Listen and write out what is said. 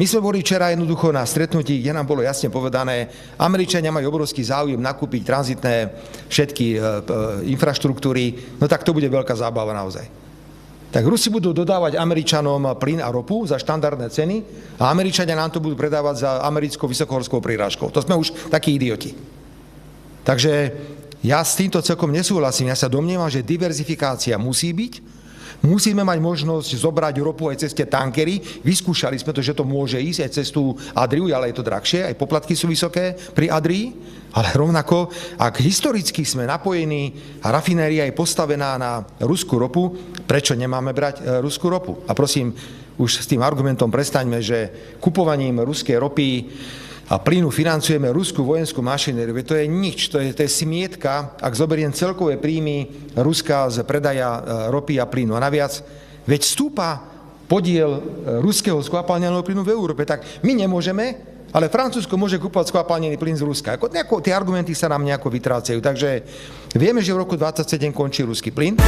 My sme boli včera jednoducho na stretnutí, kde nám bolo jasne povedané, Američania majú obrovský záujem nakúpiť tranzitné všetky infraštruktúry, no tak to bude veľká zábava naozaj. Tak Rusi budú dodávať Američanom plyn a ropu za štandardné ceny a Američania nám to budú predávať za americkou vysokohorskou prirážkou. To sme už takí idioti. Takže ja s týmto celkom nesúhlasím. Ja sa domnievam, že diverzifikácia musí byť. Musíme mať možnosť zobrať ropu aj cez tie tankery. Vyskúšali sme to, že to môže ísť aj cez tú Adriu, ale je to drahšie, aj poplatky sú vysoké pri Adrii. Ale rovnako, ak historicky sme napojení a rafinéria je postavená na ruskú ropu, prečo nemáme brať ruskú ropu? A prosím, už s tým argumentom prestaňme, že kupovaním ruskej ropy a plynu financujeme ruskú vojenskú mašinériu. To je nič, to je smietka, ak zoberiem celkové príjmy Ruska z predaja ropy a plynu. A naviac, veď stúpa podiel ruského skvapalneného plynu v Európe, tak my nemôžeme, ale Francúzsko môže kúpovať skvapalnený plyn z Ruska. Tie argumenty sa nám nejako vytrácajú. Takže vieme, že v roku 2027 končí ruský plyn.